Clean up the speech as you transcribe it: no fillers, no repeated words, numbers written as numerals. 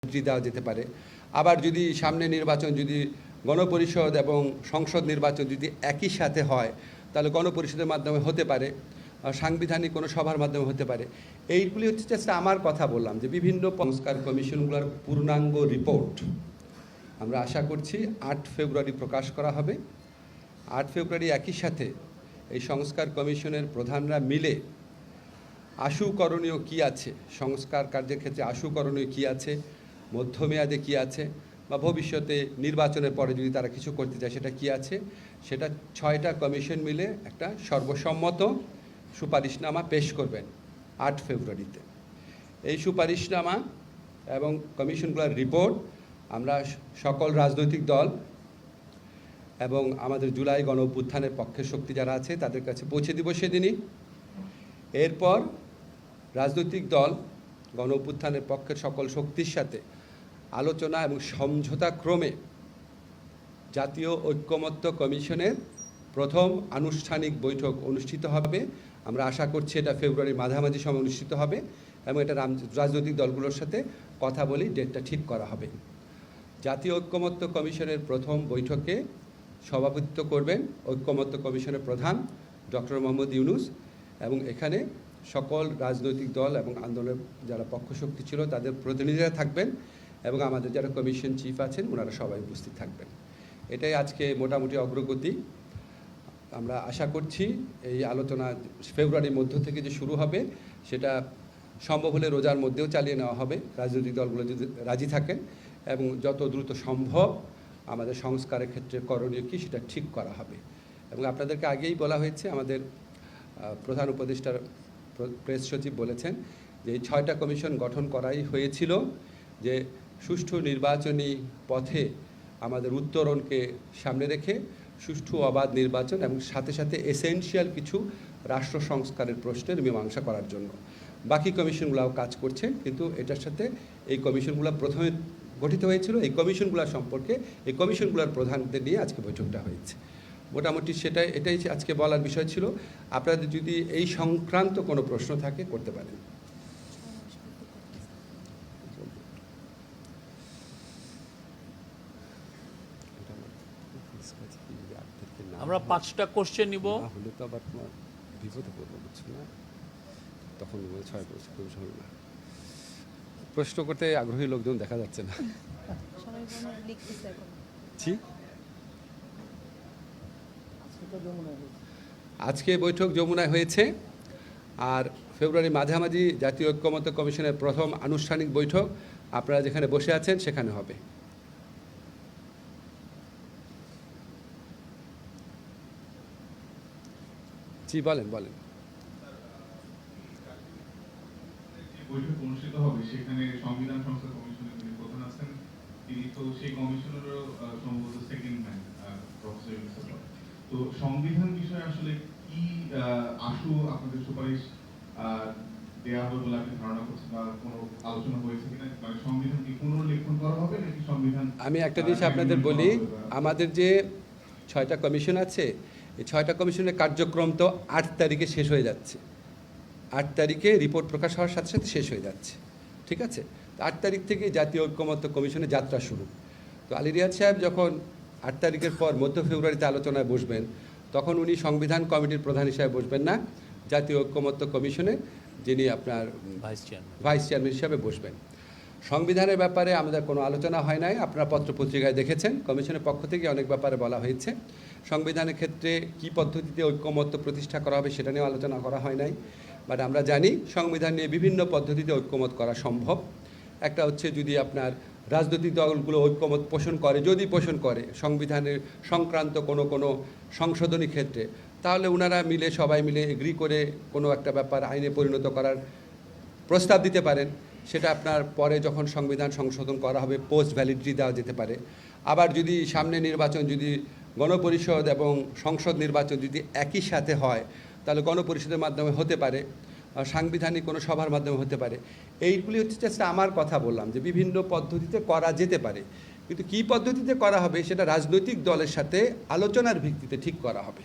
দেওয়া যেতে পারে। আবার যদি সামনে নির্বাচন যদি গণপরিষদ এবং সংসদ নির্বাচন যদি একই সাথে হয় তাহলে গণপরিষদের মাধ্যমে হতে পারে, সাংবিধানিক কোনো সভার মাধ্যমে হতে পারে। এইগুলি হচ্ছে জাস্ট আমার কথা বললাম যে বিভিন্ন সংস্কার কমিশনগুলোর পূর্ণাঙ্গ রিপোর্ট আমরা আশা করছি 8 ফেব্রুয়ারি প্রকাশ করা হবে। 8 ফেব্রুয়ারি একই সাথে এই সংস্কার কমিশনের প্রধানরা মিলে আশু করণীয় কী আছে, সংস্কার কার্যের ক্ষেত্রে আশু করণীয় কী আছে, মধ্যমেয়াদে কী আছে, বা ভবিষ্যতে নির্বাচনের পরে যদি তারা কিছু করতে চায় সেটা কী আছে, সেটা 6টা কমিশন মিলে একটা সর্বসম্মত সুপারিশনামা পেশ করবেন 8 ফেব্রুয়ারিতে। এই সুপারিশনামা এবং কমিশনগুলোর রিপোর্ট আমরা সকল রাজনৈতিক দল এবং আমাদের জুলাই গণ অভ্যুত্থানের পক্ষের শক্তি যারা আছে তাদের কাছে পৌঁছে দিব সেদিনই। এরপর রাজনৈতিক দল গণ অভ্যুত্থানের পক্ষের সকল শক্তির সাথে আলোচনা এবং সমঝোতা ক্রমে জাতীয় ঐক্যমত্য কমিশনের প্রথম আনুষ্ঠানিক বৈঠক অনুষ্ঠিত হবে। আমরা আশা করছি এটা ফেব্রুয়ারির মাঝামাঝি সময় অনুষ্ঠিত হবে এবং এটা রাজনৈতিক দলগুলোর সাথে কথা বলেই ডেটটা ঠিক করা হবে। জাতীয় ঐক্যমত্য কমিশনের প্রথম বৈঠকে সভাপতিত্ব করবেন ঐক্যমত্য কমিশনের প্রধান ডক্টর মোহাম্মদ ইউনূস এবং এখানে সকল রাজনৈতিক দল এবং আন্দোলনের যারা পক্ষশক্তি ছিল তাদের প্রতিনিধিরা থাকবেন এবং আমাদের যারা কমিশন চিফ আছেন ওনারা সবাই উপস্থিত থাকবেন। এটাই আজকে মোটামুটি অগ্রগতি। আমরা আশা করছি এই আলোচনা ফেব্রুয়ারির মধ্য থেকে যে শুরু হবে সেটা সম্ভব হলে রোজার মধ্যেও চালিয়ে নেওয়া হবে, রাজনৈতিক দলগুলো যদি রাজি থাকেন, এবং যত দ্রুত সম্ভব আমাদের সংস্কারের ক্ষেত্রে করণীয় কী সেটা ঠিক করা হবে। এবং আপনাদেরকে আগেই বলা হয়েছে, আমাদের প্রধান উপদেষ্টার প্রেস সচিব বলেছেন যে এই 6টা কমিশন গঠন করাই হয়েছিল যে সুষ্ঠু নির্বাচনী পথে আমাদের উত্তরণকে সামনে রেখে সুষ্ঠু অবাধ নির্বাচন এবং সাথে সাথে এসেনশিয়াল কিছু রাষ্ট্র সংস্কারের প্রশ্নের মীমাংসা করার জন্য। বাকি কমিশনগুলোও কাজ করছে, কিন্তু এটার সাথে এই কমিশনগুলো প্রথমে গঠিত হয়েছিল। এই কমিশনগুলো সম্পর্কে এই কমিশনগুলোর প্রধানদের নিয়ে আজকে বৈঠকটা হয়েছে। মোটামুটি এটাই আজকে বলার বিষয় ছিল। আপনাদের যদি এই সংক্রান্ত কোনো প্রশ্ন থাকে করতে পারেন। আমরা 5টা কোশ্চেন নিব। হলে তো আবার তোমার বিপদে পড়বো, বুঝছো না? তখন 6 প্রশ্ন করতে আগ্রহী লোকজন দেখা যাচ্ছে না। জি, আজকে বৈঠক যমুনায় হয়েছে, আর ফেব্রুয়ারি মাঝামাঝি জাতীয় ঐক্যমত্য কমিশনের প্রথম আনুষ্ঠানিক বৈঠক আপনারা যেখানে বসে আছেন সেখানে হবে। জি, বলেন। বৈঠক অনুষ্ঠিত হবে সেখানে সংবিধান সংস্কার কমিশনের যিনি প্রধান আছেন তিনি তো সেই কমিশনেরও সম্ভবত সেকেন্ড ম্যান প্রফেসর ইউনূস। তো সংবিধান বিষয়ে আসলে কি আশু আপনাদের সুপারিশ দেওয়া হবে বলে আপনি ধারণা করছেন, বা কোনো আলোচনা হয়েছে কিনা? মানে সংবিধান কি পুনর্লেখন করা হবে নাকি সংবিধান? আমি একটা জিনিস আপনাদের বলি, আমাদের যে 6টা কমিশন আছে এই 6টা কমিশনের কার্যক্রম তো 8 তারিখে শেষ হয়ে যাচ্ছে। 8 তারিখে রিপোর্ট প্রকাশ হওয়ার সাথে সাথে শেষ হয়ে যাচ্ছে, ঠিক আছে? তো 8 তারিখ থেকে জাতীয় ঐক্যমত্য কমিশনের যাত্রা শুরু। তো আলী রিয়াদ সাহেব যখন 8 তারিখের পর মধ্য ফেব্রুয়ারিতে আলোচনায় বসবেন তখন উনি সংবিধান কমিটির প্রধান হিসাবে বসবেন না, জাতীয় ঐক্যমত্য কমিশনে যিনি আপনার ভাইস চেয়ারম্যান হিসাবে বসবেন। সংবিধানের ব্যাপারে আমাদের কোনো আলোচনা হয় নাই, আপনারা পত্রপত্রিকায় দেখেছেন। কমিশনের পক্ষ থেকে অনেক ব্যাপারে বলা হয়েছে। সংবিধানের ক্ষেত্রে কী পদ্ধতিতে ঐক্যমত্য প্রতিষ্ঠা করা হবে সেটা নিয়েও আলোচনা করা হয় নাই। বাট আমরা জানি সংবিধান নিয়ে বিভিন্ন পদ্ধতিতে ঐক্যমত করা সম্ভব। একটা হচ্ছে যদি আপনার রাজনৈতিক দলগুলো ঐক্যমত পোষণ করে, যদি পোষণ করে সংবিধানের সংক্রান্ত কোনো সংশোধনী ক্ষেত্রে, তাহলে ওনারা মিলে সবাই মিলে এগ্রি করে কোনো একটা ব্যাপার আইনে পরিণত করার প্রস্তাব দিতে পারেন। সেটা আপনার পরে যখন সংবিধান সংশোধন করা হবে পোস্ট ভ্যালিডিটি দেওয়া যেতে পারে। আবার যদি সামনে নির্বাচন যদি গণপরিষদ এবং সংসদ নির্বাচন যদি একই সাথে হয় তাহলে গণপরিষদের মাধ্যমে হতে পারে, সাংবিধানিক কোনো সভার মাধ্যমে হতে পারে। এইগুলি হচ্ছে জাস্ট আমার কথা বললাম যে বিভিন্ন পদ্ধতিতে করা যেতে পারে, কিন্তু কী পদ্ধতিতে করা হবে সেটা রাজনৈতিক দলের সাথে আলোচনার ভিত্তিতে ঠিক করা হবে।